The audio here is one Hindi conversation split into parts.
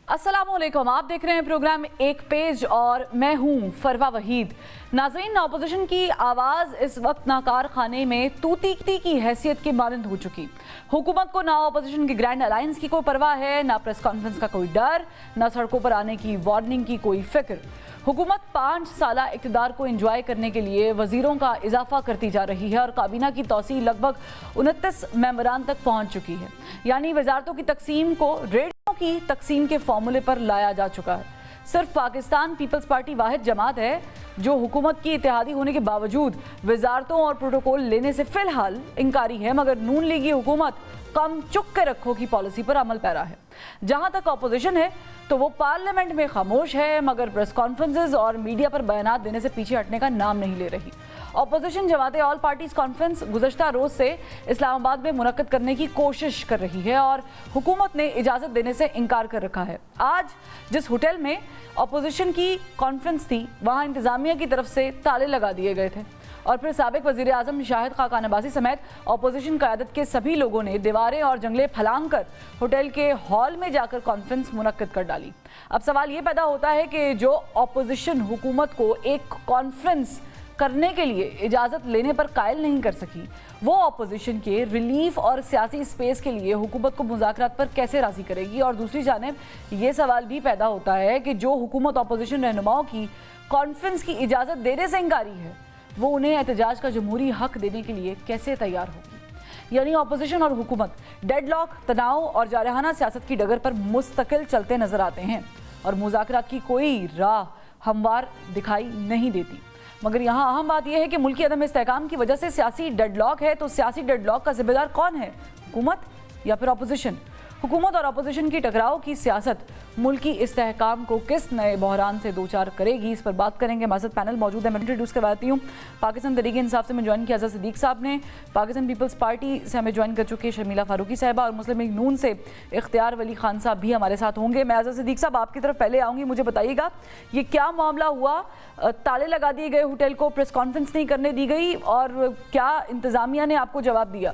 अस्सलामुअलैकुम, आप देख रहे हैं प्रोग्राम एक पेज और मैं हूं फरवा वहीद। नाज़रीन, अपोजिशन की आवाज़ इस वक्त नाकार खाने में तूतीकती की हैसियत के मानंद हो चुकी। हुकूमत को ना अपोजिशन की ग्रैंड अलायंस की कोई परवाह है, ना प्रेस कॉन्फ्रेंस का कोई डर, ना सड़कों पर आने की वार्निंग की कोई फिक्र। हुकूमत 5 साल इक़्तिदार को इंजॉय करने के लिए वज़ीरों का इजाफा करती जा रही है और काबीना की तौसीह लगभग 29 मेंबरान तक पहुँच चुकी है। यानी वजारतों की तकसीम को रेडियो की तकसीम के फॉर्मूले पर लाया जा चुका है। सिर्फ पाकिस्तान पीपल्स पार्टी वाहिद जमात है जो हुकूमत की इत्तेहादी होने के बावजूद वजारतों और प्रोटोकॉल लेने से फिलहाल इंकारी है, मगर नून लीगी हुकूमत कम चुक के रखो की पॉलिसी पर अमल पैरा है। जहां तक अपोजिशन है तो वो पार्लियामेंट में खामोश है, मगर प्रेस कॉन्फ्रेंसेस और मीडिया पर बयानात देने से पीछे हटने का नाम नहीं ले रही। अपोजिशन जमाते ऑल पार्टीज कॉन्फ्रेंस गुज़श्ता रोज़ से इस्लामाबाद में मुनक्कद करने की कोशिश कर रही है और हुकूमत ने इजाज़त देने से इनकार कर रखा है। आज जिस होटल में अपोजिशन की कॉन्फ्रेंस थी वहाँ इंतज़ामिया की तरफ से ताले लगा दिए गए थे और फिर साबिक वज़ीर आज़म शाहिद खाकान अब्बासी समेत अपोजिशन क़यादत के सभी लोगों ने दीवारें और जंगले फलांग कर होटल के हॉल में जाकर कॉन्फ्रेंस मुनक्कद कर डाली। अब सवाल ये पैदा होता है कि जो अपोजिशन हुकूमत को एक कॉन्फ्रेंस करने के लिए इजाज़त लेने पर कायल नहीं कर सकी, वो अपोजिशन के रिलीफ और सियासी स्पेस के लिए हुकूमत को मुज़ाकरात पर कैसे राज़ी करेगी। और दूसरी जानिब ये सवाल भी पैदा होता है कि जो हुकूमत अपोजिशन रहनुमाओं की कॉन्फ्रेंस की इजाज़त देने से इंकारी है, वो उन्हें एहतजाज का जमहूरी हक देने के लिए कैसे तैयार होगी। यानी अपोजिशन और हुकूमत डेडलॉक, तनाव और जारहाना सियासत की डगर पर मुस्तकिल चलते नजर आते हैं और मुज़ाकरात की कोई राह हमवार दिखाई नहीं देती। मगर यहाँ अहम बात यह है कि मुल्की अदम इस्तेहकाम की वजह से सियासी डेडलॉक है, तो सियासी डेडलॉक का जिम्मेदार कौन है, हुकूमत या फिर अपोजिशन। हुकूमत और अपोजिशन की टकराव की सियासत मुल्की इस्तेहकाम को किस नए बहरान से दो चार करेगी, इस पर बात करेंगे। हमारे साथ पैनल मौजूद है। मैं इंट्रोड्यूस करवाती हूँ। पाकिस्तान तहरीक इंसाफ से मैं ज्वाइन किया आज़ाद सिद्दीक साहब ने, पाकिस्तान पीपल्स पार्टी से हमें ज्वाइन कर चुके शर्मिला फारूकी साहिबा और मुस्लिम लीग नून से इख्तियार वली खान साहब भी हमारे साथ होंगे। मैं आज़ाद सिद्दीक साहब आपकी तरफ पहले आऊँगी, मुझे बताइएगा ये क्या मामला हुआ, ताले लगा दिए गए होटल को, प्रेस कॉन्फ्रेंस नहीं करने दी गई और क्या इंतज़ामिया ने आपको जवाब दिया?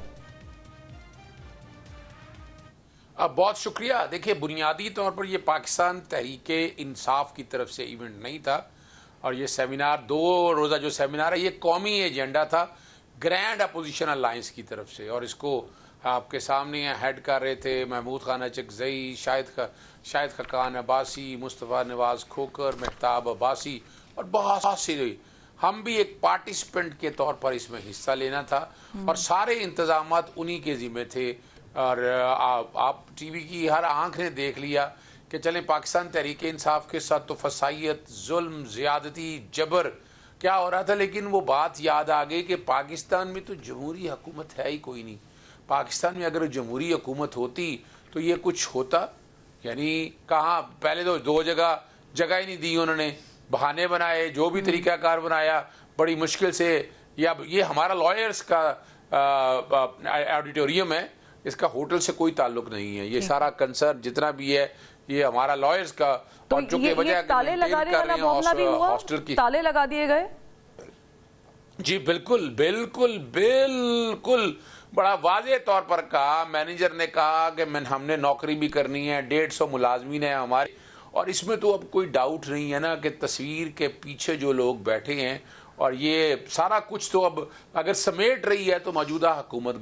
बहुत शुक्रिया। देखिए, बुनियादी तौर पर ये पाकिस्तान तहरीक इंसाफ की तरफ से इवेंट नहीं था और ये सेमिनार 2 रोज़ा जो सेमिनार है ये कौमी एजेंडा था ग्रैंड अपोजिशन अलायंस की तरफ से, और इसको आपके सामने हेड कर रहे थे महमूद खान अचकज़ई, शाहिद खाकान अब्बासी, मुस्तफ़ा नवाज़ खोकर, मेहताब अब्बासी और बहुत से। हम भी एक पार्टिसिपेंट के तौर पर इसमें हिस्सा लेना था और सारे इंतज़ामात उन्हीं के ज़िम्मे थे। और आप टीवी की हर आंख ने देख लिया कि चलें पाकिस्तान तहरीक इंसाफ के साथ तो फसाइयत, जुल्म, ज़्यादती, जबर क्या हो रहा था, लेकिन वो बात याद आ गई कि पाकिस्तान में तो जमहूरी हुकूमत है ही कोई नहीं। पाकिस्तान में अगर जमहूरी हुकूमत होती तो ये कुछ होता, यानी कहाँ पहले तो 2 जगह ही नहीं दी उन्होंने, बहाने बनाए, जो भी तरीक़ाकार बनाया बड़ी मुश्किल से। या ये हमारा लॉयर्स का ऑडिटोरियम है, इसका होटल से कोई ताल्लुक नहीं है। ये सारा कंसर्न जितना भी है ये हमारा लॉयर्स का, तो और जो कि वजह ताले लगाने वाला मामला भी हुआ, हॉस्टल की ताले लगा दिए गए। जी बिल्कुल बिल्कुल बिल्कुल, बड़ा वाज़े तौर पर कहा। मैनेजर ने कहा कि हमने नौकरी भी करनी है, 150 मुलाजमीन है हमारे, और इसमें तो अब कोई डाउट नहीं है ना कि तस्वीर के पीछे जो लोग बैठे हैं और ये सारा कुछ तो अब अगर समेट रही है तो मौजूदा हुकूमत,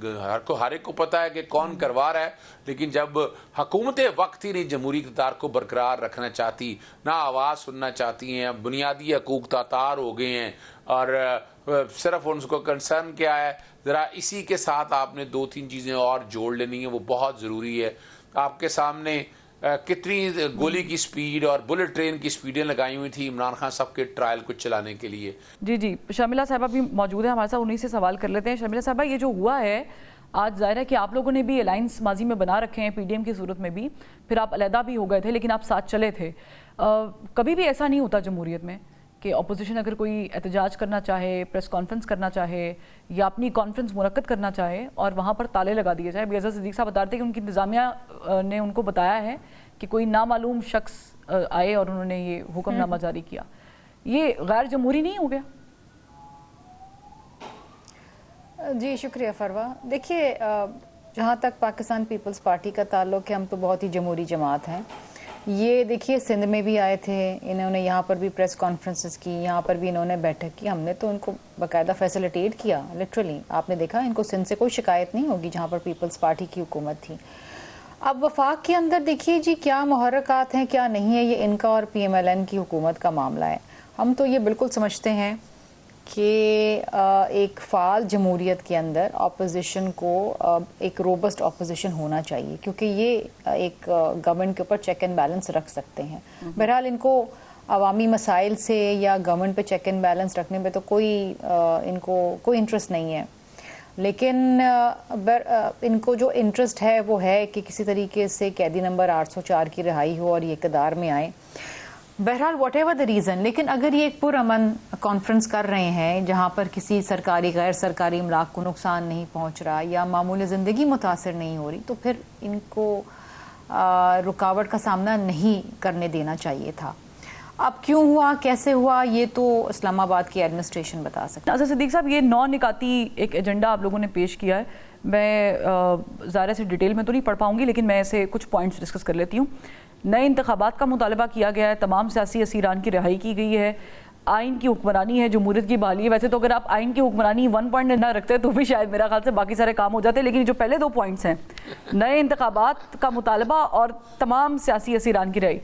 हर एक को पता है कि कौन करवा रहा है। लेकिन जब हुकूमत वक्त ही नहीं जमहूरी इक़्तिदार को बरकरार रखना चाहती, ना आवाज़ सुनना चाहती हैं, बुनियादी हकूक़ तातार हो गए हैं और सिर्फ उनको कंसर्न क्या है, ज़रा इसी के साथ आपने 2-3 चीज़ें और जोड़ लेनी है, वो बहुत ज़रूरी है। आपके सामने कितनी गोली की स्पीड और बुलेट ट्रेन की स्पीडें लगाई हुई थी इमरान खान साहब के ट्रायल को चलाने के लिए। जी, शर्मिला साहबा भी मौजूद है हमारे साथ, उन्हीं से सवाल कर लेते हैं। शर्मिला साहबा, ये जो हुआ है आज, जाहिर है कि आप लोगों ने भी अलायंस माजी में बना रखे हैं, पीडीएम की सूरत में भी, फिर आप अलहदा भी हो गए थे, लेकिन आप साथ चले थे। कभी भी ऐसा नहीं होता जमहूरियत में कि अपोजिशन अगर कोई एहतजाज करना चाहे, प्रेस कॉन्फ्रेंस करना चाहे या अपनी कॉन्फ्रेंस मुनक्कद करना चाहे और वहाँ पर ताले लगा दिए जाए। आज़ाद सिद्दीक साहब बता रहे थे कि उनकी इंतज़ामिया ने उनको बताया है कि कोई नामालूम शख्स आए और उन्होंने ये हुक्मनामा जारी किया। ये गैर जमहूरी नहीं हो गया? जी शुक्रिया फरवा। देखिए, जहाँ तक पाकिस्तान पीपल्स पार्टी का ताल्लुक है, हम तो बहुत ही जमहूरी जमात हैं। ये देखिए सिंध में भी आए थे, इन्होंने यहाँ पर भी प्रेस कॉन्फ्रेंसेस की, यहाँ पर भी इन्होंने बैठक की, हमने तो उनको बाकायदा फैसिलिटेट किया लिटरली। आपने देखा इनको सिंध से कोई शिकायत नहीं होगी जहाँ पर पीपल्स पार्टी की हुकूमत थी। अब वफाक के अंदर देखिए जी क्या मुहर्रकात हैं क्या नहीं है, ये इनका और PMLN की हुकूमत का मामला है। हम तो ये बिल्कुल समझते हैं कि एक फ़ाल जमहूरियत के अंदर अपोजिशन को एक रोबस्ट अपोजिशन होना चाहिए, क्योंकि ये एक गवर्नमेंट के ऊपर चेक एंड बैलेंस रख सकते हैं। बहरहाल इनको अवामी मसाइल से या गवर्नमेंट पे चेक एंड बैलेंस रखने में तो इनको कोई इंटरेस्ट नहीं है, लेकिन इनको जो इंटरेस्ट है वो है कि किसी तरीके से कैदी नंबर 804 की रिहाई हो और ये इक़्तिदार में आए। बहरहाल वट एवर द रीज़न, लेकिन अगर ये एक पुरअमन कॉन्फ्रेंस कर रहे हैं जहाँ पर किसी सरकारी गैर सरकारी इमलाक को नुकसान नहीं पहुँच रहा या मामूली ज़िंदगी मुतासर नहीं हो रही, तो फिर इनको रुकावट का सामना नहीं करने देना चाहिए था। अब क्यों हुआ कैसे हुआ ये तो इस्लामाबाद की एडमिनिस्ट्रेशन बता सकते हैं। नाज़र सिद्दीकी साहब, ये 9 निकाती एक एजेंडा आप लोगों ने पेश किया है। मैं ज़ाहिर से डिटेल में तो नहीं पढ़ पाऊँगी, लेकिन मैं ऐसे कुछ पॉइंट्स डिस्कस कर लेती हूँ। नए इंतखाबात का मुतालबा किया गया है, तमाम सियासी असीरान की रिहाई की गई है, आइन की हुक्मरानी है, जमहूरियत की बहाली है। वैसे तो अगर आप आइन की हुक्मरानी 1 पॉइंट ना रखते तो भी शायद मेरा ख्याल से बाकी सारे काम हो जाते, लेकिन जो पहले 2 पॉइंट्स हैं, नए इंतखाबात का मुतालबा और तमाम सियासी असीरान की रिहाई।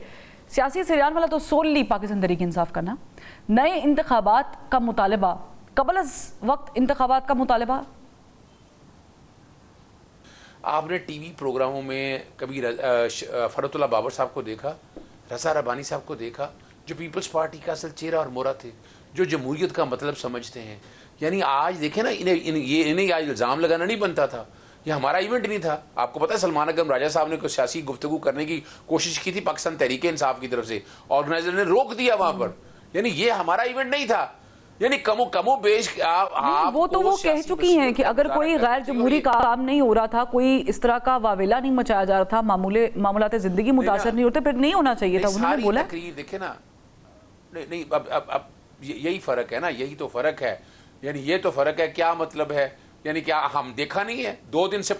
सियासी असीरान वाला तो सोलली पाकिस्तान तहरीक इंसाफ का ना, नए इंतखाबात का मुतालबा, कबल वक्त इंतखाबात का मुतालबा। आपने टीवी प्रोग्रामों में कभी फरतुल्लाह बाबर साहब को देखा, रज़ा रब्बानी साहब को देखा, जो पीपल्स पार्टी का असल चेहरा और मोहरा थे, जो जमहूरियत का मतलब समझते हैं। यानी आज देखें ना, इन्हें आज इल्ज़ाम लगाना नहीं बनता था, ये हमारा इवेंट नहीं था। आपको पता है सलमान अकरम राजा साहब ने कोई सियासी गुफ्तगू करने की कोशिश की थी पाकिस्तान तहरीक इंसाफ की तरफ से, ऑर्गेनाइजर ने रोक दिया वहां पर। यानी ये हमारा इवेंट नहीं था। यानी कमो बेश वो तो वो कह चुकी हैं कि अगर कोई गैर जमहूरी काम नहीं हो रहा था, कोई इस तरह का वावेला नहीं मचाया जा रहा था, मामूलात जिंदगी मुतासर नहीं होते, फिर नहीं होना चाहिए था। उन्होंने बोला देखे ना, नहीं अब यही फर्क है ना, यही तो फर्क है। यानी ये तो फर्क है, क्या मतलब है, यानी क्या हम देखा नहीं है? 2 दिन से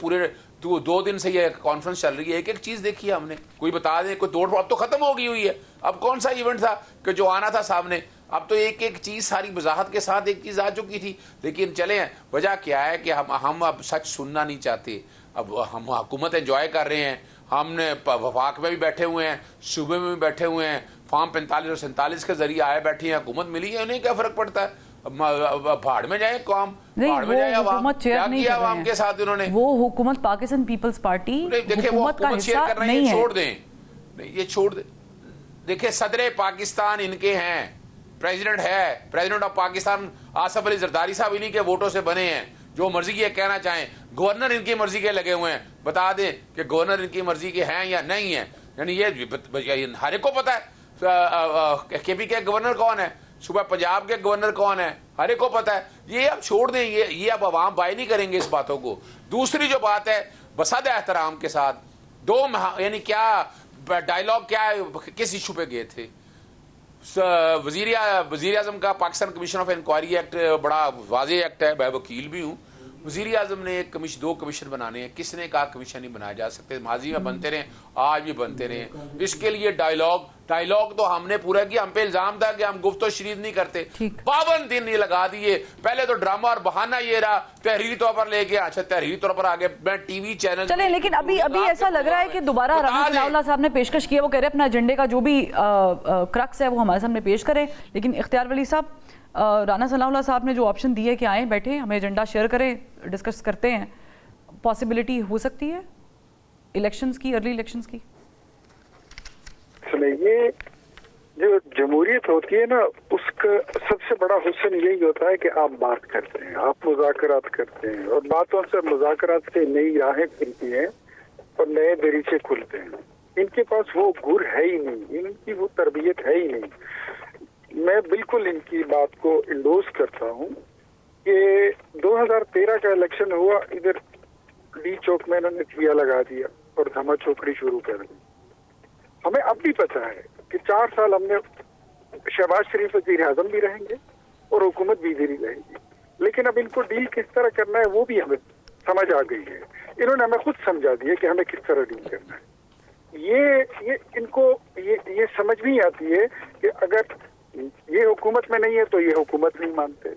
दो दिन से ये कॉन्फ्रेंस चल रही है, एक एक चीज देखी है हमने। कोई बता दे, कोई तोड़, अब तो खत्म हो गई हुई है। अब कौन सा इवेंट था कि जो आना था सामने? अब तो एक एक चीज सारी वजाहत के साथ एक चीज आ चुकी थी। लेकिन चले, वजह क्या है कि हम अब सच सुनना नहीं चाहते। अब हम हुकूमत एंजॉय कर रहे हैं, हमने वफाक में भी बैठे हुए हैं, सूबे में भी बैठे हुए हैं, फॉर्म 45 और 47 के जरिए आए बैठे हैं, हुकूमत मिली है, उन्हें क्या फर्क पड़ता है? भाड़ में जाए कौम, भाड़ में जाए अवाम। क्या किया अवाम के साथ उन्होंने? वो हुकूमत पाकिस्तान पीपल्स पार्टी देखिए, वो हुकूमत शेयर कर रहे हैं, छोड़ दें, नहीं ये छोड़ दें। देखिए सदर पाकिस्तान इनके हैं, प्रेसिडेंट है, प्रेसिडेंट ऑफ पाकिस्तान आसफ अली जरदारी साहब इन्हीं के वोटों से बने हैं, जो मर्जी की कहना चाहें। गवर्नर इनकी मर्जी के लगे हुए हैं, बता दें कि गवर्नर इनकी मर्जी के हैं या नहीं है। यानी ये हर एक को पता है केपी के गवर्नर कौन है, सुबह पंजाब के गवर्नर कौन है, हर एक को पता है। ये अब छोड़ दें, ये अब अवाम बाय नहीं करेंगे इस बातों को। दूसरी जो बात है, बसाद एहतराम के साथ यानी क्या डायलॉग, क्या किस इशू पे गए थे? वजीर आजम का Pakistan commission of inquiry act बड़ा वाज़ेह एक्ट है, मैं वकील भी हूँ। वजीर आजम ने 2 कमीशन बनाने हैं, किसने कहा कमीशन नहीं बनाए जा सकते? माजी में बनते रहे, आज भी बनते रहे। इसके लिए डायलॉग तो हमने पूरा किया। हम पे इल्जाम था कि हम गुफ्तो शरीद नहीं करते, 52 दिन ये लगा दिए। पहले तो ड्रामा और बहाना ये रहा, तहरीरी तौर पर ले गया। अच्छा, तहरीरी तौर पर आगे मैं टीवी चैनल चले, लेकिन अभी ऐसा लग रहा है कि दोबारा राना सनाउल्लाह साहब ने पेशकश किया, वो कह रहे हैं अपना एजेंडे का जो भी क्रक्स है वो हमारे सामने पेश करें। लेकिन इख्तियार वली साहब, राना सनाउल्लाह साहब ने जो ऑप्शन दिया है कि आए बैठे, हमें एजेंडा शेयर करें, डिस्कस करते हैं, पॉसिबिलिटी हो सकती है इलेक्शंस की, अर्ली इलेक्शंस की? ये जो जमहूरियत होती है ना, उसका सबसे बड़ा हुस्न यही होता है कि आप बात करते हैं, आप मुज़ाकरात करते हैं, और बातों से, मुज़ाकरात से नई राहें खुलती हैं और नए दरीचे खुलते हैं। इनके पास वो गुर है ही नहीं, इनकी वो तरबियत है ही नहीं। मैं बिल्कुल इनकी बात को इंडोर्स करता हूँ कि 2013 का इलेक्शन हुआ, इधर डी चौक में इन्होंने ठिया लगा दिया और धमा चौकड़ी शुरू कर दी। हमें अब भी पता है कि 4 साल हमने शहबाज शरीफ वज़ीर आज़म भी रहेंगे और हुकूमत भी इधर ही रहेगी, लेकिन अब इनको डील किस तरह करना है वो भी हमें समझ आ गई है। इन्होंने हमें खुद समझा दिया कि हमें किस तरह डील करना है। ये इनको ये समझ नहीं आती है कि अगर ये हुकूमत में नहीं है तो ये हुकूमत नहीं मानते,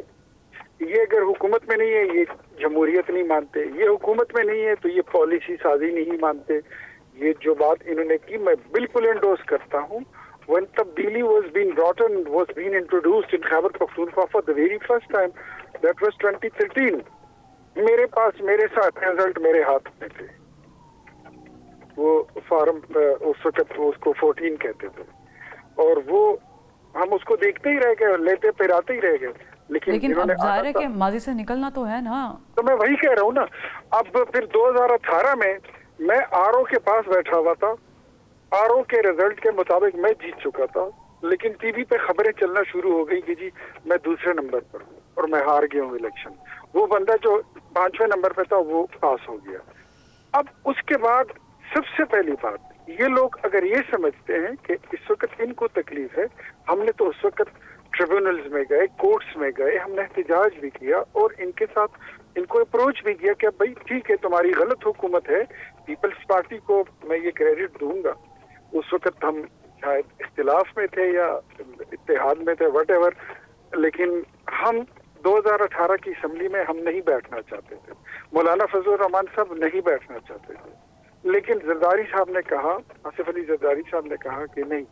ये अगर हुकूमत में नहीं है ये जमहूरियत नहीं मानते, ये हुकूमत में नहीं है तो ये पॉलिसी साजी नहीं मानते। ये जो बात इन्होंने की मैं बिल्कुल एंडोर्स करता हूँ। When Tabdili was being introduced in Khyber Pakhtunkhwa for the very first time, that was 2013. मेरे साथ रिजल्ट मेरे हाथ में थे, वो फार्म उस वक्त उसको 14 कहते थे, और वो हम उसको देखते ही रह गए, लेते फिराते ही रह गए। लेकिन अब जाहिर है कि माजी से निकलना तो है ना। तो मैं वही कह रहा हूँ ना। अब फिर 2018 में मैं आरओ के पास बैठा हुआ था, आरओ के रिजल्ट के मुताबिक मैं जीत चुका था, लेकिन टीवी पे खबरें चलना शुरू हो गई कि जी मैं दूसरे नंबर पर हूँ और मैं हार गया हूँ इलेक्शन। वो बंदा जो 5वें नंबर पे था वो पास हो गया। अब उसके बाद सबसे पहली बात, ये लोग अगर ये समझते हैं कि इस वक्त इनको तकलीफ है, हमने तो उस वक्त ट्रिब्यूनल्स में गए, कोर्ट्स में गए, हमने एहतजाज भी किया और इनके साथ इनको अप्रोच भी किया कि भाई ठीक है तुम्हारी गलत हुकूमत है। पीपल्स पार्टी को मैं ये क्रेडिट दूंगा, उस वक्त हम शायद इख्तिलाफ में थे या इत्तेहाद में थे, व्हाटएवर, लेकिन हम 2018 की असम्बली में हम नहीं बैठना चाहते थे, मौलाना फजल रहमान साहब नहीं बैठना चाहते थे, लेकिन जरदारी साहब ने कहा, आसिफ अली जरदारी साहब ने कहा कि नहीं,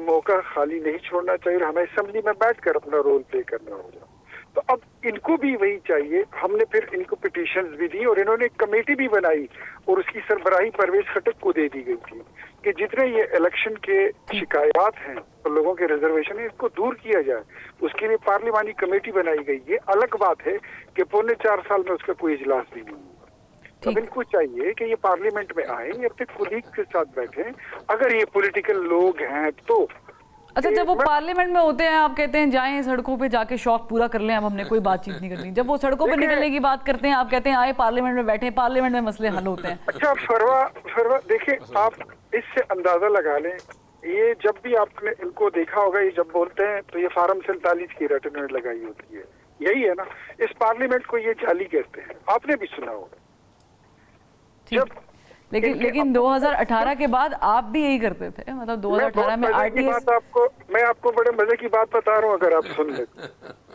मौका खाली नहीं छोड़ना चाहिए, हमें असम्बली में बैठकर अपना रोल प्ले करना होगा। तो अब इनको भी वही चाहिए। हमने फिर इनको पिटीशंस भी दी और इन्होंने एक कमेटी भी बनाई और उसकी सरबराही परवेज खटक को दे दी गई थी कि जितने ये इलेक्शन के शिकायत हैं और लोगों के रिजर्वेशन है इसको दूर किया जाए। उसके लिए पार्लिमानी कमेटी बनाई गई। ये अलग बात है कि पौने 4 साल में उसका कोई इजलास भी नहीं हुआ। अब इनको चाहिए कि ये पार्लियामेंट में आए, ये अपने कुलीग के साथ बैठे, अगर ये पॉलिटिकल लोग हैं तो। अच्छा, जब वो पार्लियामेंट में होते हैं आप कहते हैं जाएं सड़कों पे जाके शौक पूरा कर लें, अब हमने कोई बातचीत नहीं करनी। जब वो सड़कों पे निकलने की बात करते हैं आप कहते हैं आए पार्लियामेंट में बैठे, पार्लियामेंट में मसले हल होते हैं। अच्छा फरवा देखिए, आप इससे अंदाजा लगा लें, ये जब भी आपने इनको देखा होगा, ये जब बोलते हैं तो ये फार्म 47 की रट इन्होंने लगाई होती है, यही है ना। इस पार्लियामेंट को ये जाली कहते हैं, आपने भी सुना होगा। लेकिन 2018 के बाद आप भी यही करते थे, मतलब 2018 में आरटीएस। मैं आपको बड़े मजे की बात बता रहा हूँ, अगर आप सुन ले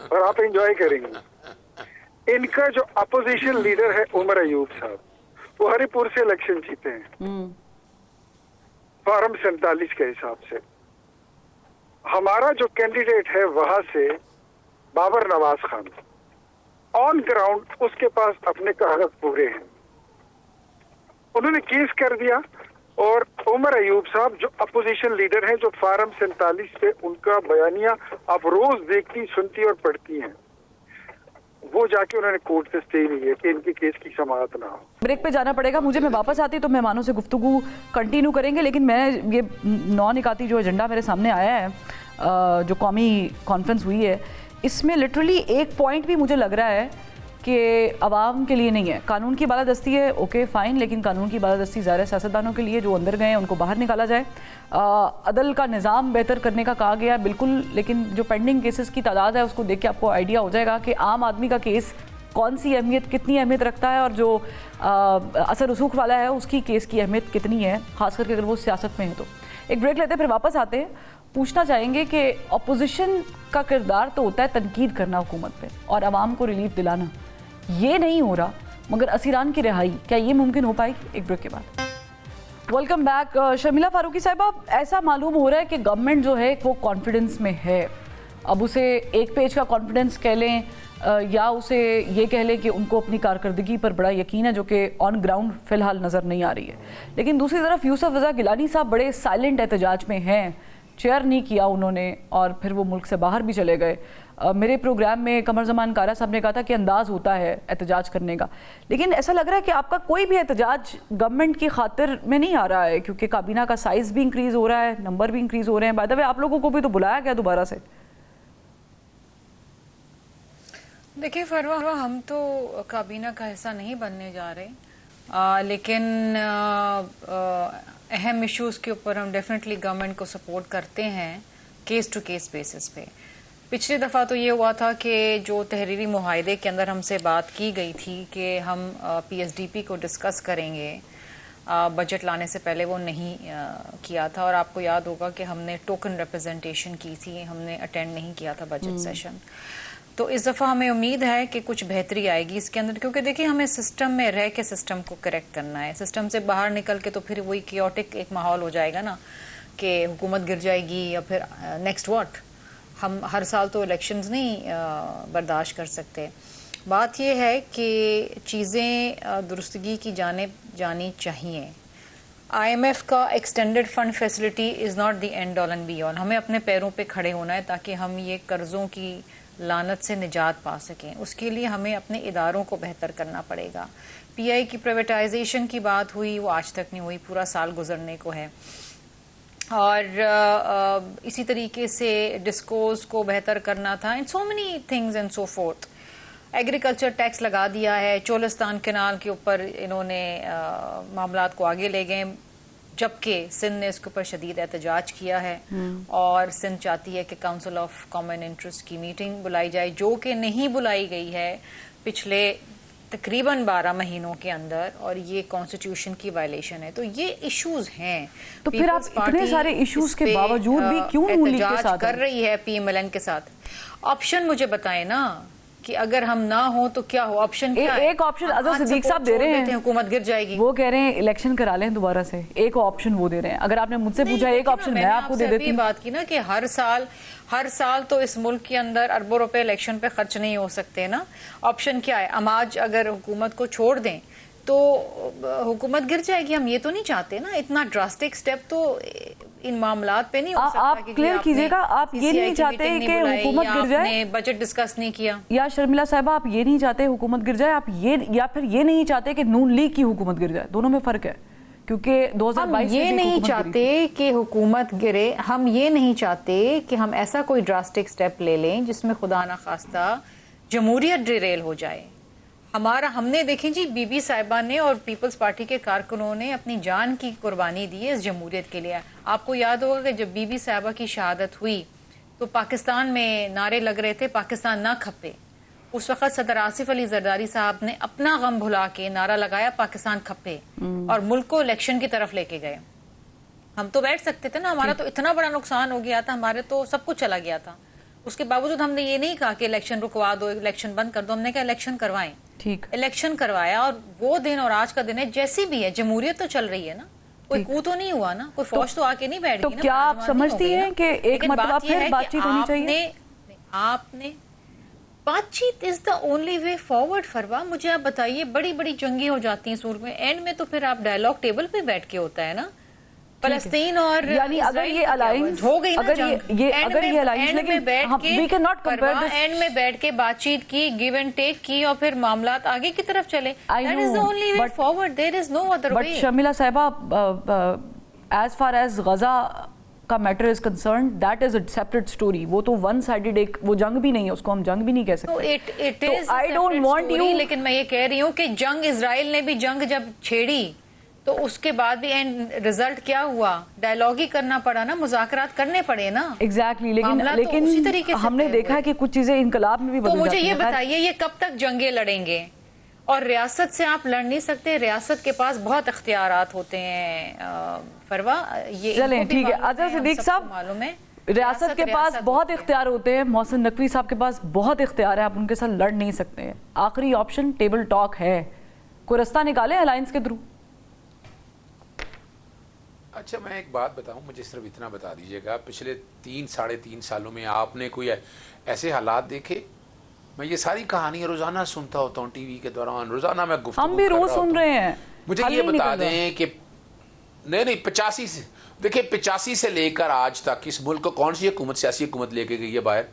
और आप एंजॉय करेंगे। इनका जो अपोजिशन लीडर है उमर अयूब साहब, वो हरिपुर से इलेक्शन जीते हैं फार्म 47 के हिसाब से। हमारा जो कैंडिडेट है वहां से बाबर नवाज खान, ऑन ग्राउंड उसके पास अपने कागज पूरे हैं, उन्होंने केस कर दिया। और उमर अयूब साहब जो अपोजिशन लीडर हैं, जो फार्म 47 पे उनका बयानिया आप रोज देखती, सुनती और पढ़ती हैं, वो जाके उन्होंने कोर्ट से स्टे लिया कि इनके केस की समाअत ना हो। ब्रेक पे जाना पड़ेगा मुझे, मैं वापस आती तो मेहमानों से गुफ्तगू कंटिन्यू करेंगे, लेकिन मैं ये 9 निकाती जो एजेंडा मेरे सामने आया है, जो कौमी कॉन्फ्रेंस हुई है, इसमें लिटरली एक पॉइंट भी मुझे लग रहा है कि आवाम के लिए नहीं है। कानून की बालादस्ती है, ओके फाइन, लेकिन कानून की बालादस्ती ज़ाहिर सियासतदानों के लिए, जो अंदर गए हैं उनको बाहर निकाला जाए। अदल का निज़ाम बेहतर करने का कहा गया बिल्कुल, लेकिन जो पेंडिंग केसेस की तादाद है उसको देख के आपको आइडिया हो जाएगा कि आम आदमी का केस कौन सी अहमियत, कितनी अहमियत रखता है, और जो असर रसूख वाला है उसकी केस की अहमियत कितनी है, खास करके अगर वो सियासत में है तो। एक ब्रेक लेते हैं, फिर वापस आते हैं। पूछना चाहेंगे कि अपोजिशन का किरदार तो होता है तनकीद करना हुकूमत पे और आवाम को रिलीफ दिलाना, ये नहीं हो रहा, मगर असीरान की रिहाई क्या ये मुमकिन हो पाएगी? एक ब्रेक के बाद वेलकम बैक। शर्मिला फारूकी साहिबा, ऐसा मालूम हो रहा है कि गवर्नमेंट जो है वो कॉन्फिडेंस में है। अब उसे एक पेज का कॉन्फिडेंस कह लें या उसे ये कह लें कि उनको अपनी कारकर्दगी पर बड़ा यकीन है, जो कि ऑन ग्राउंड फ़िलहाल नज़र नहीं आ रही है। लेकिन दूसरी तरफ यूसुफ रज़ा गिलानी साहब बड़े साइलेंट एहतजाज में हैं, चेयर नहीं किया उन्होंने और फिर वो मुल्क से बाहर भी चले गए। मेरे प्रोग्राम में कमर जमान कारा साहब ने कहा था कि अंदाज़ होता है एहतजाज करने का, लेकिन ऐसा लग रहा है कि आपका कोई भी एहतजाज गवर्नमेंट की खातिर में नहीं आ रहा है, क्योंकि काबीना का साइज़ भी इंक्रीज़ हो रहा है, नंबर भी इंक्रीज़ हो रहे हैं। बाय द वे आप लोगों को भी तो बुलाया गया दोबारा से। देखिए फरवा, हम तो काबीना का हिस्सा नहीं बनने जा रहे, लेकिन अहम इश्यूज़ के ऊपर हम डेफिनेटली गवर्नमेंट को सपोर्ट करते हैं केस टू केस बेसिस पे। पिछली दफ़ा तो ये हुआ था कि जो तहरीरी मुआहदे के अंदर हमसे बात की गई थी कि हम PSDP को डिस्कस करेंगे, बजट लाने से पहले वो नहीं किया था। और आपको याद होगा कि हमने टोकन रिप्रेजेंटेशन की थी, हमने अटेंड नहीं किया था बजट सेशन। तो इस दफ़ा हमें उम्मीद है कि कुछ बेहतरी आएगी इसके अंदर, क्योंकि देखिए हमें सिस्टम में रह के सिस्टम को करेक्ट करना है। सिस्टम से बाहर निकल के तो फिर वही कियोटिक एक माहौल हो जाएगा ना कि हुकूमत गिर जाएगी या फिर नेक्स्ट व्हाट। हम हर साल तो इलेक्शंस नहीं बर्दाश्त कर सकते। बात यह है कि चीज़ें दुरुस्तगी की जानिब जानी चाहिए। IMF का extended fund facility is not the end all and be all. हमें अपने पैरों पे खड़े होना है ताकि हम ये कर्ज़ों की लानत से निजात पा सकें। उसके लिए हमें अपने इदारों को बेहतर करना पड़ेगा। PI की प्राइवेटाइजेशन की बात हुई, वो आज तक नहीं हुई, पूरा साल गुजरने को है। और इसी तरीके से डिस्कोर्स को बेहतर करना था, and so many things and so fourth. Agriculture tax लगा दिया है, चोलिस्तान कैनाल के ऊपर इन्होंने मामलात को आगे ले गए, जबकि सिंध ने इसके ऊपर शदीद एहतजाज किया है। और सिंध चाहती है कि काउंसिल ऑफ कॉमन इंटरेस्ट की मीटिंग बुलाई जाए, जो कि नहीं बुलाई गई है पिछले तकरीबन 12 महीनों के अंदर, और ये कॉन्स्टिट्यूशन की वायलेशन है। तो ये इश्यूज हैं। तो फिर आप इतने सारे इश्यूज के बावजूद भी क्यों नून लीग के साथ कर रही है PMLN के साथ? ऑप्शन मुझे बताएं ना कि अगर हम ना हो तो क्या हो। ऑप्शन क्या है? एक ऑप्शन अजहर सिद्दीक साहब दे रहे हैं, हुकूमत गिर जाएगी। वो कह रहे हैं इलेक्शन करा लें दोबारा से। एक ऑप्शन वो दे रहे हैं। अगर आपने मुझसे पूछा एक ऑप्शन मैं आपको दे देती हूं। बात की ना कि हर साल तो इस मुल्क के अंदर अरबों रुपए इलेक्शन पे खर्च नहीं हो सकते ना। ऑप्शन क्या है? हम आज अगर हुकूमत को छोड़ दें तो हुकूमत गिर जाएगी। हम ये तो नहीं चाहते ना। इतना ड्रास्टिक स्टेप तो इन मामलात पे नहीं हो सकता। आप क्लियर कीजिएगा, आप ये नहीं चाहते कि हुकूमत गिर जाए, बजट डिस्कस नहीं किया, या शर्मिला साहिबा आप ये नहीं चाहते हुकूमत गिर जाए, आप ये या फिर ये नहीं चाहते कि नून लीग की हुकूमत गिर जाए? दोनों में फर्क है, क्योंकि 2022 हम ये नहीं चाहते कि हुकूमत गिरे। हम ये नहीं चाहते कि हम ऐसा कोई ड्रास्टिक स्टेप ले लें जिसमें खुदा ना खास्ता जमहूरियत डिरेल हो जाए। हमने देखें जी, बीबी साहिबा ने और पीपल्स पार्टी के कारकुनों ने अपनी जान की कुर्बानी दी है इस जमहूरियत के लिए। आपको याद होगा कि जब बीबी साहिबा की शहादत हुई तो पाकिस्तान में नारे लग रहे थे, पाकिस्तान ना खपे। उस वक्त सदर आसिफ अली जरदारी साहब ने अपना गम भुला के नारा लगाया, पाकिस्तान खपे, और मुल्क को इलेक्शन की तरफ लेके गए। हम तो बैठ सकते थे ना, हमारा तो इतना बड़ा नुकसान हो गया था, हमारे तो सब कुछ चला गया था। उसके बावजूद हमने ये नहीं कहा कि इलेक्शन रुकवा दो, इलेक्शन बंद कर दो। हमने कहा इलेक्शन करवाएं। ठीक, इलेक्शन करवाया, और वो दिन और आज का दिन है जैसी भी है, जमहूरियत तो चल रही है ना। कोई कू तो नहीं हुआ ना, कोई फौज तो आके नहीं बैठ गई तो ना। क्या आप समझती हैं कि एक मतलब फिर बातचीत होनी चाहिए? आपने बातचीत is the only way forward. Farwa, मुझे आप बताइए, बड़ी बड़ी जंगें हो जाती हैं सूर में, एंड में तो फिर आप डायलॉग टेबल पे बैठ के होता है ना। फलस्तीन और यानी अगर ये अलायंस हो गई ना, अगर ये अलायंस, लेकिन we can not compare this. End में बैठ के बातचीत की, गिव एंड टेक की, और फिर मामलात आगे की तरफ चले। That is the only way forward, there is no other way. But Sharmila साहिबा, एज फार एज गजा का matter is concern, that is a separate story. वो तो वन साइडेड एक वो जंग भी नहीं है, उसको हम जंग भी नहीं कह सकते। It is I don't want you, लेकिन मैं ये कह रही हूँ कि जंग, इजराइल ने भी जंग जब छेड़ी तो उसके बाद भी एंड रिजल्ट क्या हुआ? डायलॉग ही करना पड़ा ना, मुज़ाकरात करने पड़े ना। एग्जैक्टली, लेकिन उसी तरीके से हमने देखा है कि कुछ चीजें इनकलाब में भी बदल जाती हैं। तो मुझे ये हैं। बताइए, ये कब तक जंगे लड़ेंगे? और रियासत से आप लड़ नहीं सकते। रियासत के पास बहुत इख्तियारात होते हैं। फरवा, ये चलें ठीक है, अजहर सिद्दीक साहब, मालूम है रियासत के पास बहुत इख्तियार होते हैं, मोहसिन नकवी साहब के पास बहुत इख्तियार है, आप उनके साथ लड़ नहीं सकते हैं। आखिरी ऑप्शन टेबल टॉक है, कोई रास्ता निकाले अलायंस के थ्रू। अच्छा, मैं एक बात बताऊं, मुझे सिर्फ इतना बता दीजिएगा, पिछले 3-3.5 सालों में आपने कोई ऐसे हालात देखे? मैं ये सारी कहानी रोजाना सुनता होता हूँ टीवी के दौरान, रोजाना मैं गुफ्तगू हम भी रोज सुन रहे हैं। मुझे ये बता दें कि नहीं 85 से, देखिए 85 से लेकर आज तक इस मुल्क को कौन सी हुकूमत, सियासी हुकूमत लेके गई है बाहर?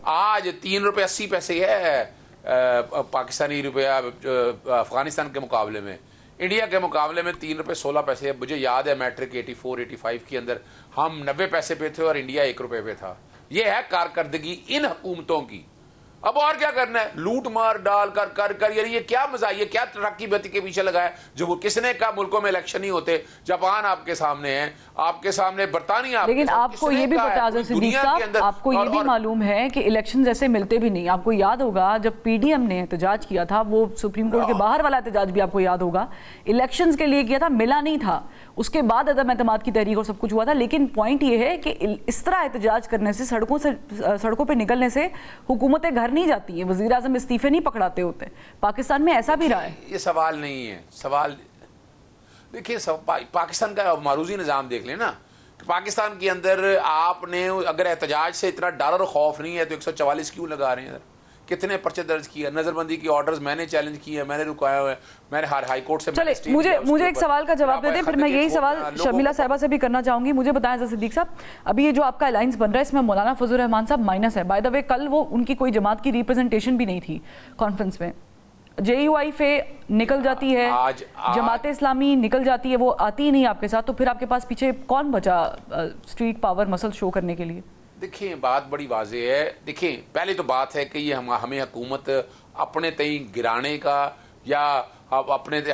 आज 3 रुपये 80 पैसे है पाकिस्तानी रुपया अफगानिस्तान के मुकाबले में। इंडिया के मुकाबले में 3 रुपये 16 पैसे है। मुझे याद है मैट्रिक 84-85 के अंदर हम 90 पैसे पे थे और इंडिया 1 रुपये पे था। ये है कारकर्दगी इन हुकूमतों की। अब और क्या करना है, लूट मार डाल कर कर कर, यानी ये क्या मजा, ये क्या तरक्की बत्ती के पीछे लगा है। जो वो किसने कहा मुल्कों में इलेक्शन नहीं होते, जापान आपके सामने है, आपके सामने बरतानिया। लेकिन आपको ये भी पता है सिद्दीक साहब, आपको ये भी मालूम है कि इलेक्शन जैसे मिलते भी नहीं। आपको याद होगा जब पीडीएम ने एहतजाज किया था, वो सुप्रीम कोर्ट के बाहर वाला एहतजाज भी आपको याद होगा, इलेक्शंस के लिए किया था, मिला नहीं था। उसके बाद अदम एतमाद की तहरीक और सब कुछ हुआ था। लेकिन पॉइंट ये है कि इस तरह एहतजाज करने से, सड़कों पर निकलने से हुकूमतें घर नहीं जाती है, वज़ीर आज़म इस्तीफे नहीं पकड़ाते होते। पाकिस्तान में ऐसा भी रहा है। ये सवाल नहीं है, सवाल देखिए पाकिस्तान का मारूजी निज़ाम देख लें ना, कि पाकिस्तान के अंदर आपने अगर एहतजाज से इतना डर और खौफ नहीं है तो 144 क्यों लगा रहे हैं? कितने पर्चे दर्ज किए, नजरबंदी की ऑर्डर्स मैंने चैलेंज किए, मैंने रुकाया हुआ है, मैंने हाई कोर्ट से। चले मुझे एक सवाल का जवाब दे दें, फिर मैं यही सवाल शर्मिला साहिबा से भी करना चाहूंगी। मुझे बताएं सिद्दीक साहब, अभी ये जो आपका अलायंस बन रहा है इसमें मौलाना फजल रहमान साहब माइनस है। बाय द वे कल वो उनकी कोई जमात की रिप्रेजेंटेशन भी नहीं थी कॉन्फ्रेंस में। JUIF निकल जाती है, जमात इस्लामी निकल जाती है, वो आती ही नहीं आपके साथ, तो फिर आपके पास पीछे कौन बचा स्ट्रीट पावर मसल शो करने के लिए? देखिए बात बड़ी वाज़ेह है। देखिए पहले तो बात है कि ये हमें हुकूमत अपने तई गिराने का, या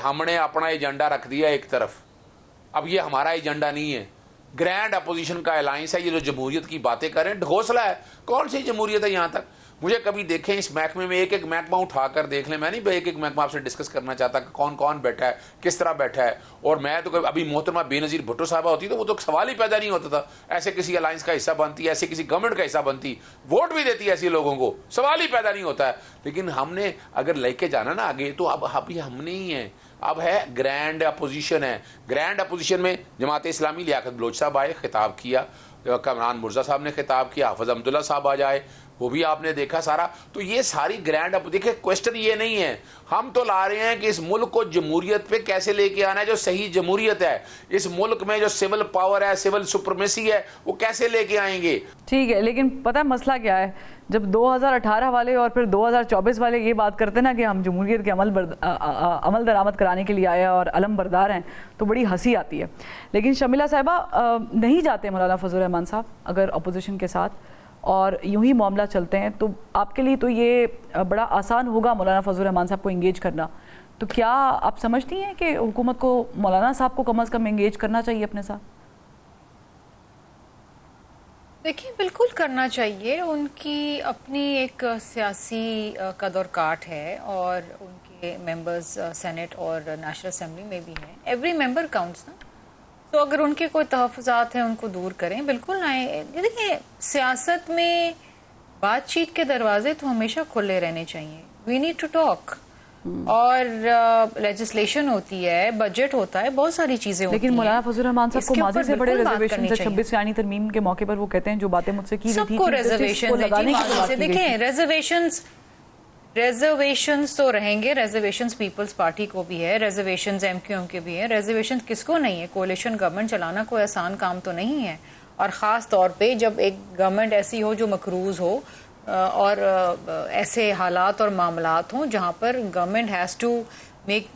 हमने अपना एजेंडा रख दिया एक तरफ। अब ये हमारा एजेंडा नहीं है, ग्रैंड अपोजिशन का अलायंस है। ये जो जमहूरियत की बातें कर रहे हैं, ढोसला है। कौन सी जमहूरियत है यहाँ तक? मुझे कभी देखें इस महकमे में, एक एक महकमा उठाकर देख लें। मैं नहीं एक एक महकमा आपसे डिस्कस करना चाहता कि कौन कौन बैठा है, किस तरह बैठा है। और मैं तो अभी मोहतरमा बेनज़ीर भुट्टो साहबा होती तो वो तो सवाल ही पैदा नहीं होता था, ऐसे किसी अलायंस का हिस्सा बनती, ऐसे किसी गवर्नमेंट का हिस्सा बनती, वोट भी देती ऐसे लोगों को, सवाल ही पैदा नहीं होता है। लेकिन हमने अगर लेके जाना ना आगे, तो अब हमने ही है। अब है ग्रैंड अपोजिशन है। ग्रैंड अपोजिशन में जमात इस्लामी, लियाकत बलोच साहब आए, खिताब किया, कमरान मुर्जा साहब ने खिताब किया, हाफिज अब्दुल्ला साहब आ जाए, वो भी आपने देखा सारा। तो ये सारी ग्रैंड अप, देखिए क्वेश्चन ये नहीं है, हम तो ला रहे हैं कि इस मुल्क को जमहूरियत पे कैसे लेके आना है, जो सही जमहूरियत है। इस मुल्क में जो सिविल पावर है, सिविल सुप्रीमेसी है, वो कैसे लेके आएंगे। ठीक है, लेकिन पता है मसला क्या है? जब 2018 वाले और फिर 2024 वाले ये बात करते ना कि हम जमहूरियत के अमल दरामद कराने के लिए आए और अलम बरदार हैं, तो बड़ी हंसी आती है। लेकिन शर्मिला साहिबा नहीं जाते मौलाना फजल रहमान साहब अगर अपोजिशन के साथ, और यूं ही मामला चलते हैं, तो आपके लिए तो ये बड़ा आसान होगा मौलाना फजल रहमान साहब को इंगेज करना। तो क्या आप समझती हैं कि हुकूमत को मौलाना साहब को कम अज़ कम इंगेज करना चाहिए अपने साथ? देखिए बिल्कुल करना चाहिए। उनकी अपनी एक सियासी कद और काट है, और उनके मेंबर्स सेनेट और नेशनल असेंबली में भी हैं। एवरी मेंबर काउंट्स ना। तो अगर उनके कोई तहफ़्फ़ुज़ात हैं उनको दूर करें, बिल्कुल आए। देखिए सियासत में बातचीत के दरवाजे तो हमेशा खुले रहने चाहिए। We need to talk. और लेजिस्लेशन होती है, बजट होता है, बहुत सारी चीजें होती हैं। लेकिन मौलाना फजल रहमान साहब को माजी से बड़े रिजर्वेशन है। 26 यानी तरमीम के मौके पर वो कहते हैं जो बातें मुझसे की गई थी, सबको रिजर्वेशन है। देखिए रिजर्वेशंस तो रहेंगे। रिजर्वेशंस पीपल्स पार्टी को भी है, रिजर्वेशंस MQM के भी है। रिजर्वेशन किसको नहीं है? कोalition गवर्नमेंट चलाना कोई आसान काम तो नहीं है, और ख़ास तौर पे जब एक गवर्नमेंट ऐसी हो जो मकरूज़ हो, और ऐसे हालात और मामलात हों जहाँ पर government has to make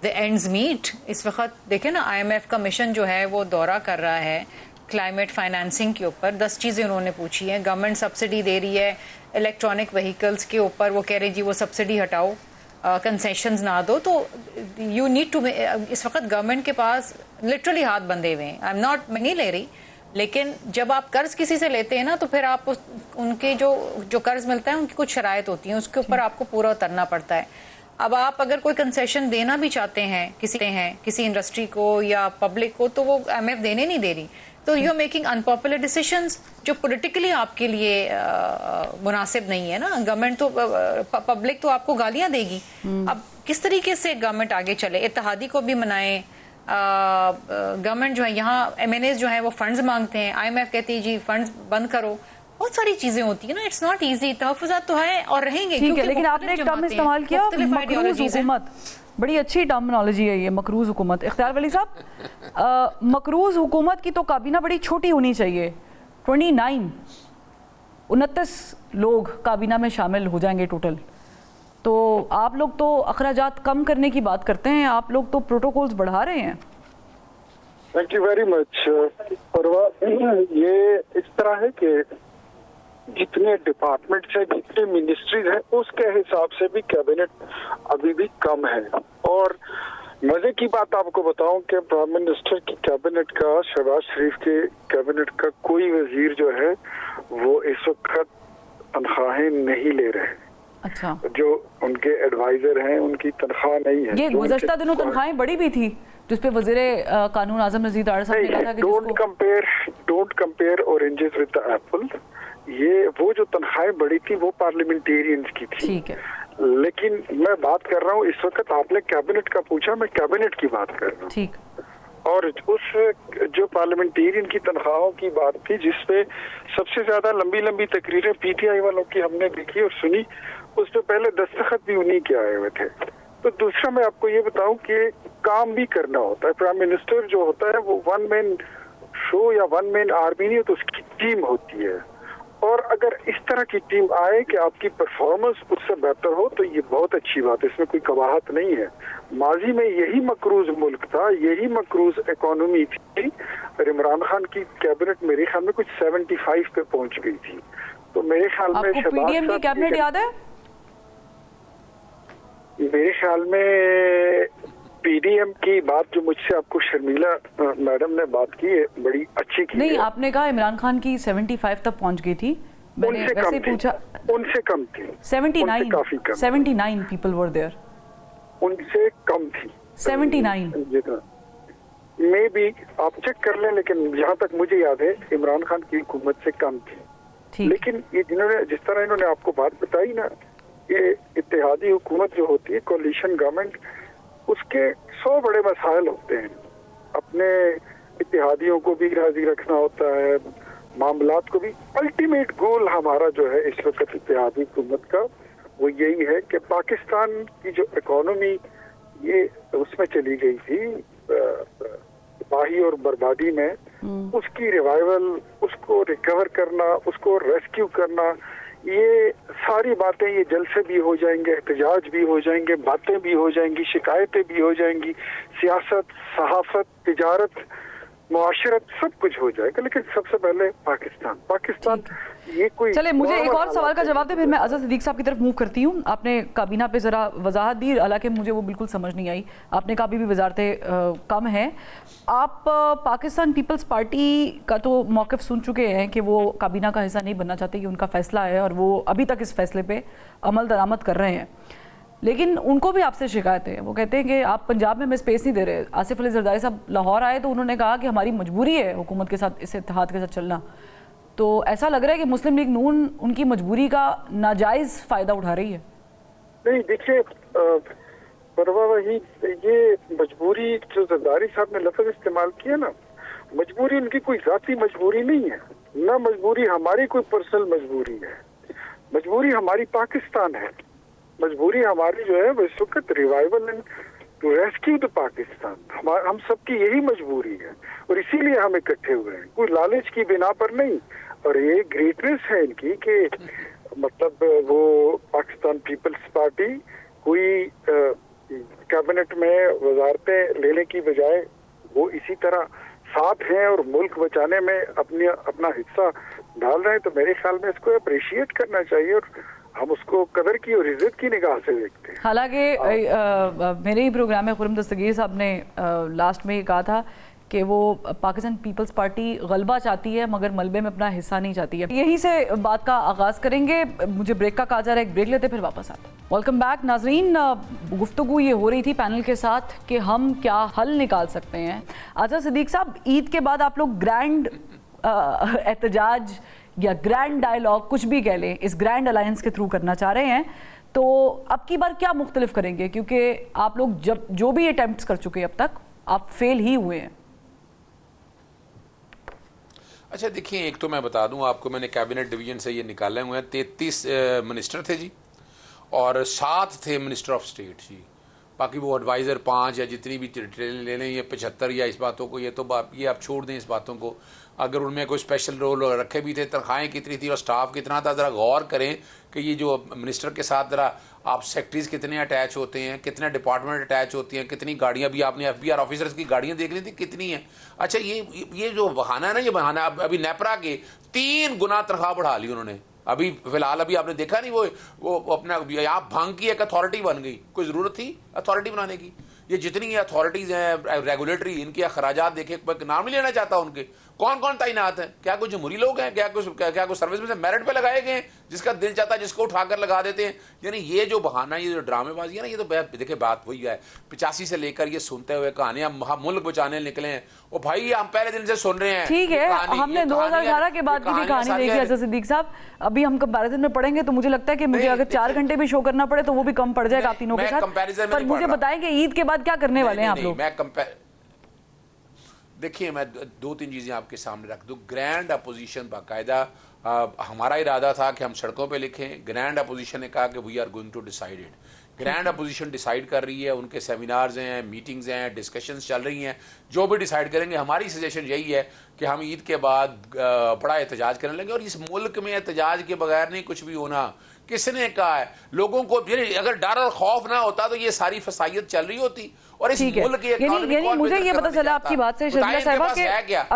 the ends meet. इस वक्त देखें ना, IMF का मिशन जो है वो दौरा कर रहा है क्लाइमेट फाइनेंसिंग के ऊपर। 10 चीज़ें उन्होंने पूछी हैं। गवर्नमेंट सब्सिडी दे रही है इलेक्ट्रॉनिक व्हीकल्स के ऊपर, वो कह रहे जी वो सब्सिडी हटाओ, कंसेशंस ना दो। तो यू नीड टू, इस वक्त गवर्नमेंट के पास लिटरली हाथ बंधे हुए हैं। मैं नहीं ले रही, लेकिन जब आप कर्ज किसी से लेते हैं ना, तो फिर आप उनके जो कर्ज मिलता है उनकी कुछ शराइत होती हैं, उसके ऊपर आपको पूरा उतरना पड़ता है। अब आप अगर कोई कंसेशन देना भी चाहते हैं किसी इंडस्ट्री को या पब्लिक को, तो वो IMF देने नहीं दे रही। तो you are making unpopular decisions जो पॉलिटिकली आपके लिए मुनासिब नहीं है ना। गवर्नमेंट तो पब्लिक तो आपको गालियां देगी। अब किस तरीके से गवर्नमेंट आगे चले? इत्तेहादी को भी मनाएं। गवर्नमेंट जो है यहाँ MNAs जो है वो फंड्स मांगते हैं, IMF कहती है जी फंड्स बंद करो। बहुत सारी चीजें होती है ना, इट्स नॉट इजी। तहफ़्फ़ुज़ात तो है और रहेंगे। ठीक है, लेकिन आपने एक टर्म इस्तेमाल किया, मकरूज़ हुकूमत। बड़ी अच्छी टर्मिनोलॉजी है ये, मकरूज़ हुकूमत। इख्तियार वली साहब, मकरूज़ हुकूमत की तो काबीना बड़ी छोटी होनी चाहिए। 29 लोग काबीना में शामिल हो जाएंगे टोटल। तो आप लोग तो अखराजात कम करने की बात करते हैं, आप लोग तो प्रोटोकॉल्स बढ़ा रहे हैं। Thank you very much. परवा, ये इस तरह है कि जितने डिपार्टमेंट्स हैं, जितने मिनिस्ट्रीज हैं, उसके हिसाब से भी कैबिनेट अभी भी कम है। और मजे की बात आपको बताऊं कि प्राइम मिनिस्टर की कैबिनेट का, शहबाज शरीफ के कैबिनेट का कोई वजीर जो है वो इस वक्त तनख्वाहें नहीं ले रहे। अच्छा, जो उनके एडवाइजर हैं उनकी तनख्वाह नहीं है। ये गुज़श्ता दिनों तनख्वाहें बढ़ी भी थी जिसपे वज़ीरे कानून आज़म नज़ीर तारड़ साहब ने कहा था कि don't compare oranges with the Apple. ये वो जो तनख्वाहें बढ़ी थी वो पार्लियामेंटेरियंस की थी। ठीक है, लेकिन मैं बात कर रहा हूँ इस वक्त, आपने कैबिनेट का पूछा, मैं कैबिनेट की बात कर रहा हूँ। ठीक। और उस जो पार्लियामेंटेरियन की तनख्वाहों की बात थी जिसपे सबसे ज्यादा लंबी लंबी तकरीरें पीटीआई वालों की हमने देखी और सुनी, उस पे पहले दस्तखत भी उन्हीं के आए हुए थे। तो दूसरा मैं आपको ये बताऊं कि काम भी करना होता है। प्राइम मिनिस्टर जो होता है वो वन मैन शो या वन मैन आर्मी नहीं, तो उसकी टीम होती है। और अगर इस तरह की टीम आए कि आपकी परफॉर्मेंस उससे बेहतर हो तो ये बहुत अच्छी बात है, इसमें कोई कबाहत नहीं है। माजी में यही मकरूज मुल्क था, यही मकरूज इकोनॉमी थी, और इमरान खान की कैबिनेट मेरे ख्याल में कुछ 75 पे पहुंच गई थी। तो मेरे ख्याल में आपको पीडीएम की कैबिनेट याद है? मेरे ख्याल में पीडीएम की बात जो मुझसे आपको शर्मिला मैडम ने बात की है बड़ी अच्छी की नहीं, है। आपने कहा इमरान खान की 75 तक पहुंच गई थी। मैंने उनसे वैसे कम पूछा। उनसे कम थी। 79 काफी कम। 79 पीपल वर देयर। उनसे कम थी 79 मे भी, आप चेक कर लें, लेकिन जहाँ तक मुझे याद है इमरान खान की हुकूमत से कम थी। ठीक। लेकिन ये जिस तरह इन्होंने आपको बात बताई ना, ये इत्तेहादी हुकूमत जो होती है, कोalition गवर्नमेंट, उसके 100 बड़े मसाइल होते हैं। अपने इत्तेहादियों को भी राजी रखना होता है, मामलात को भी। अल्टीमेट गोल हमारा जो है इस वक्त इत्तेहादी हुकूमत का वो यही है कि पाकिस्तान की जो इकोनॉमी ये उसमें चली गई थी तबाही और बर्बादी में, उसकी रिवाइवल, उसको रिकवर करना, उसको रेस्क्यू करना, ये सारी बातें ये जल्द से भी हो जाएंगे, एहतजाज भी हो जाएंगे, बातें भी हो जाएंगी, शिकायतें भी हो जाएंगी, सियासत, सहाफत, तिजारत, मुआशरत, सब कुछ हो जाएगा। लेकिन सबसे पहले पाकिस्तान ये कोई। चले, मुझे एक और सवाल का जवाब दे, फिर मैं अज़हर सिद्दीक साहब की तरफ मूव करती हूँ। आपने काबीना पे ज़रा वजाहत दी, हालांकि मुझे वो बिल्कुल समझ नहीं आई। आपने कहा अभी भी वजारतें कम हैं। आप पाकिस्तान पीपल्स पार्टी का तो मौक़िफ़ सुन चुके हैं कि वो काबीना का हिस्सा नहीं बनना चाहते, कि उनका फ़ैसला है और वो अभी तक इस फैसले पर अमल दरामद कर रहे हैं। लेकिन उनको भी आपसे शिकायत है, वो कहते हैं कि आप पंजाब में हमें स्पेस नहीं दे रहे। आसिफ अली जरदारी साहब लाहौर आए तो उन्होंने कहा कि हमारी मजबूरी है हुकूमत के साथ, इस इत्तेहाद के साथ चलना। तो ऐसा लग रहा है कि मुस्लिम लीग नून उनकी मजबूरी का नाजायज़ फ़ायदा उठा रही है। नहीं, देखिए परवा वही ये मजबूरी जो जरदारी साहब ने लफ्ज़ इस्तेमाल किया ना, मजबूरी उनकी कोई ज़ाती मजबूरी नहीं है, ना मजबूरी हमारी कोई पर्सनल मजबूरी है। मजबूरी हमारी पाकिस्तान है। मजबूरी हमारी जो है वो इस वक्त revival and to rescue the Pakistan, हम सबकी यही मजबूरी है और इसीलिए हम इकट्ठे हुए हैं, कोई लालच की बिना पर नहीं। और ये ग्रेटनेस है इनकी कि मतलब वो पाकिस्तान पीपल्स पार्टी कोई कैबिनेट में वजारतें लेने की बजाय वो इसी तरह साथ हैं और मुल्क बचाने में अपना हिस्सा डाल रहे हैं। तो मेरे ख्याल में इसको अप्रिशिएट करना चाहिए और हम उसको कदर की और इज्जत की निगाह से देखते हैं। हालांकि मेरे ही प्रोग्राम में खुर्रम दस्तगीर साहब ने लास्ट में ये कहा था कि वो पाकिस्तान पीपल्स पार्टी गलबा चाहती है मगर मलबे में अपना हिस्सा नहीं चाहती है। यहीं से बात का आगाज़ करेंगे। मुझे ब्रेक का कहा जा रहा है, एक ब्रेक लेते फिर वापस आते हैं। वेलकम बैक नाजरीन। गुफ्तगू ये हो रही थी पैनल के साथ कि हम क्या हल निकाल सकते हैं। अज़हर सिद्दीक साहब, ईद के बाद आप लोग ग्रैंड एहतजाज या ग्रैंड डायलॉग, कुछ भी कह लें, इस ग्रैंड अलायंस के थ्रू करना चाह रहे हैं, तो अब की बार क्या मुख्तलिफ करेंगे? क्योंकि आप लोग जब जो भी अटेम्प्ट्स कर चुके हैं अब तक, आप फेल ही हुए हैं। अच्छा देखिए, एक तो मैं बता दूं आपको, मैंने कैबिनेट डिवीजन से ये निकाले हुए हैं 33 मिनिस्टर थे जी, और 7 थे मिनिस्टर ऑफ स्टेट जी। बाकी वो एडवाइज़र 5 या जितनी भी डिटेल ले लें, ये 75 या इस बातों को, ये आप छोड़ दें इस बातों को। अगर उनमें कोई स्पेशल रोल रखे भी थे, तनख्वाहें कितनी थी और स्टाफ कितना था, ज़रा गौर करें कि ये जो मिनिस्टर के साथ ज़रा आप सेक्रेटरीज कितने अटैच होते हैं, कितने डिपार्टमेंट अटैच होती हैं, कितनी गाड़ियाँ भी आपने FBR ऑफिसर्स की गाड़ियाँ देख ली थी कितनी हैं। अच्छा ये जो बहाना है ना, ये बहाना अभी नेपरा के 3 गुना तनख्वाह बढ़ा ली उन्होंने, अभी फिलहाल अभी आपने देखा नहीं वो अपना यहाँ भांग की एक अथॉरिटी बन गई, कोई ज़रूरत थी अथॉरिटी बनाने की? ये जितनी अथॉरिटीज़ हैं रेगुलेटरी, इनके अखराजात देखे, नाम नहीं लेना चाहता उनके, कौन कौन तैनात हैं? क्या कुछ जमहूरी लोग हैं? क्या कुछ सर्विस में से मेरिट पे लगाए गए हैं, जिसका दिल चाहता है जिसको उठाकर लगा देते हैं? यानी ये जो बहाना, ये जो ड्रामेबाजी है ना, ये तो देखिए बात वही है 85 से लेकर ये सुनते हुए कहानियां मुल्क बचाने निकले हैं। ओ भाई हम पहले दिन से सुन रहे हैं। ठीक है, हमने 2018 के बाद की भी कहानी देखी है सिद्दीक साहब। अभी हम कंपैरिजन में पढ़ेंगे तो मुझे लगता है कि मुझे अगर 4 घंटे भी शो करना पड़े तो वो भी कम पड़ जाएगा आप तीनों के साथ। पर मुझे बताएं कि ईद के बाद क्या करने वाले हैं आप लोग? देखिए मैं 2-3 चीजें आपके सामने रख दूं। ग्रैंड अपोजिशन बाकायदा, हमारा इरादा था कि हम सड़कों पे लिखें, ग्रैंड अपोजिशन ने कहा कि we are going to decide it. Grand opposition decide कर रही है, उनके सेमिनार्स हैं, मीटिंग्स हैं, डिस्कशंस चल रही हैं, जो भी डिसाइड करेंगे। हमारी सजेशन यही है कि हम ईद के बाद बड़ा एहतजाज करने लगे। और इस मुल्क में एहतजाज के बगैर नहीं कुछ भी होना। किसने कहा है? लोगों को अगर डर और खौफ ना होता तो ये सारी फसाइयत चल रही होती। और इस मुल्क की इकोनॉमी यानी मुझे ये पता चला आपकी बात से शर्मिला साहिबा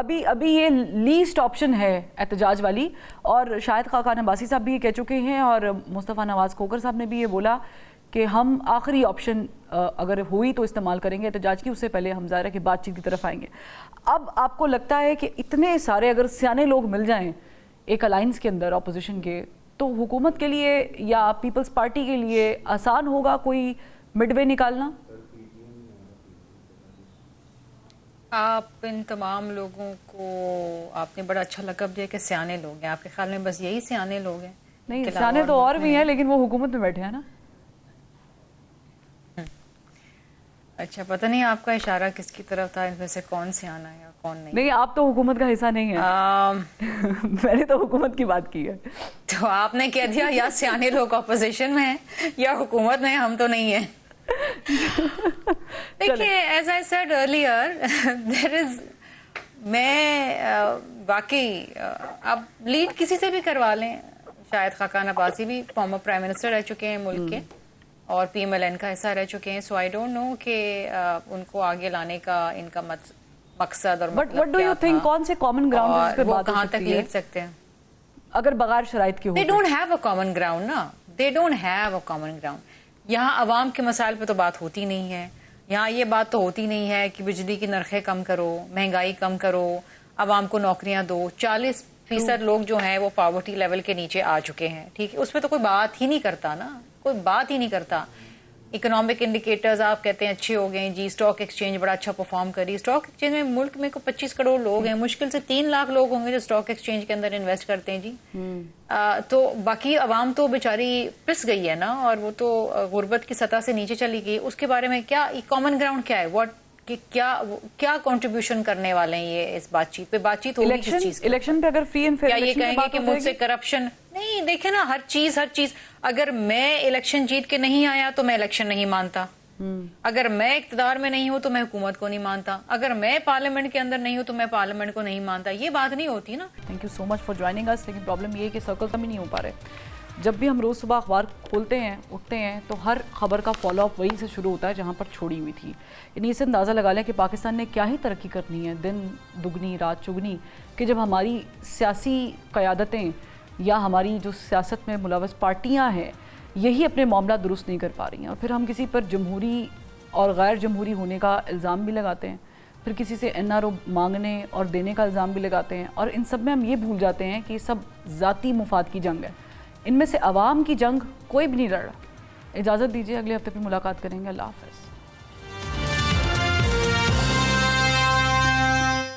कि अभी ये लीस्ट ऑप्शन है एहतजाज वाली, और शायद खाकान अब्बासी साहब भी ये कह चुके हैं और मुस्तफ़ा नवाज खोखर साहब ने भी ये बोला कि हम आखिरी ऑप्शन अगर हुई तो इस्तेमाल करेंगे एहतजाज की, उससे पहले हम ज़ाहिर है कि बातचीत की तरफ आएंगे। अब आपको लगता है कि इतने सारे अगर सियाने लोग मिल जाएं एक अलायंस के अंदर ऑपोजिशन के, तो हुकूमत के लिए या पीपल्स पार्टी के लिए आसान होगा कोई मिडवे निकालना? आप इन तमाम लोगों को आपने बड़ा अच्छा लक़ब दिया कि सियाने लोग हैं। आपके ख्याल में बस यही सियाने लोग हैं? नहीं, सियाने तो और भी हैं, लेकिन वो हुकूमत में बैठे हैं ना। अच्छा, पता नहीं आपका इशारा किसकी तरफ था, इनमें से कौन सियाना है या कौन नहीं? नहीं, आप तो हुकूमत का हिस्सा नहीं है। मैंने तो हुकूमत की बात की है। तो आपने कह दिया या सियाने लोग ऑपोजिशन में हैं या हुकूमत में, हम तो नहीं है। देखिए, as I said earlier, there is, मैं वाकई अब लीड किसी से भी करवा लें, शायद खाकान अब्बासी भी फॉर्मर प्राइम मिनिस्टर रह चुके हैं मुल्क के और PMLN का हिस्सा रह चुके हैं, सो आई डोंट नो कि उनको आगे लाने का इनका मकसद और मतलब व्हाट डू यू थिंक, कौन से कॉमन ग्राउंड पे बात कहां तक लीड सकते हैं अगर बगैर शराइत के हो? They don't have a common ground ना, they don't have a common ground. यहाँ आवाम के मसाइल पे तो बात होती नहीं है। यहाँ ये बात तो होती नहीं है कि बिजली की नरखें कम करो, महंगाई कम करो, आवाम को नौकरियां दो। 40% लोग जो हैं वो पॉवर्टी लेवल के नीचे आ चुके हैं, ठीक है, उस पर तो कोई बात ही नहीं करता ना, कोई बात ही नहीं करता। इकोनॉमिक इंडिकेटर्स आप कहते हैं अच्छे हो गए जी, स्टॉक एक्सचेंज बड़ा अच्छा परफॉर्म करी। स्टॉक एक्सचेंज में मुल्क में को 25 करोड़ लोग हैं, मुश्किल से 3 लाख लोग होंगे जो स्टॉक एक्सचेंज के अंदर इन्वेस्ट करते हैं जी। तो बाकी आवाम तो बेचारी पिस गई है ना, और वो तो गुर्बत की सतह से नीचे चली गई। उसके बारे में क्या कॉमन ग्राउंड क्या है, व्हाट कि क्या कंट्रीब्यूशन करने वाले हैं ये इस बातचीत पे? बातचीत होगी किस चीज की? इलेक्शन पे अगर फ्री एंड फेयर ये कहेंगे कि मुझसे करप्शन नहीं, देखे ना हर चीज अगर मैं इलेक्शन जीत के नहीं आया तो मैं इलेक्शन नहीं मानता, अगर मैं इक्तदार में नहीं हूं तो मैं हुकूमत को नहीं मानता, अगर मैं पार्लियामेंट के अंदर नहीं हूं तो मैं पार्लियामेंट को नहीं मानता। ये बात नहीं होती ना। Thank you so much for joining us. लेकिन प्रॉब्लम ये है कि सर्कल कम ही नहीं हो पा रहे। जब भी हम रोज़ सुबह अखबार खोलते हैं, उठते हैं, तो हर खबर का फॉलोअप वहीं से शुरू होता है जहाँ पर छोड़ी हुई थी। यानी इससे अंदाज़ा लगा लें कि पाकिस्तान ने क्या ही तरक्की करनी है, दिन दुगनी रात चुगनी, कि जब हमारी सियासी क़यादतें या हमारी जो सियासत में मुलव्वस पार्टियाँ हैं यही अपने मामला दुरुस्त नहीं कर पा रही हैं। और फिर हम किसी पर जमहूरी और गैर जमहूरी होने का इल्ज़ाम भी लगाते हैं, फिर किसी से NRO मांगने और देने का इल्ज़ाम भी लगाते हैं, और इन सब में हम ये भूल जाते हैं कि सब ज़ाती मुफाद की जंग है। इनमें से अवाम की जंग कोई भी नहीं लड़ रहा। इजाज़त दीजिए, अगले हफ्ते फिर मुलाकात करेंगे। अल्लाह हाफ़िज़।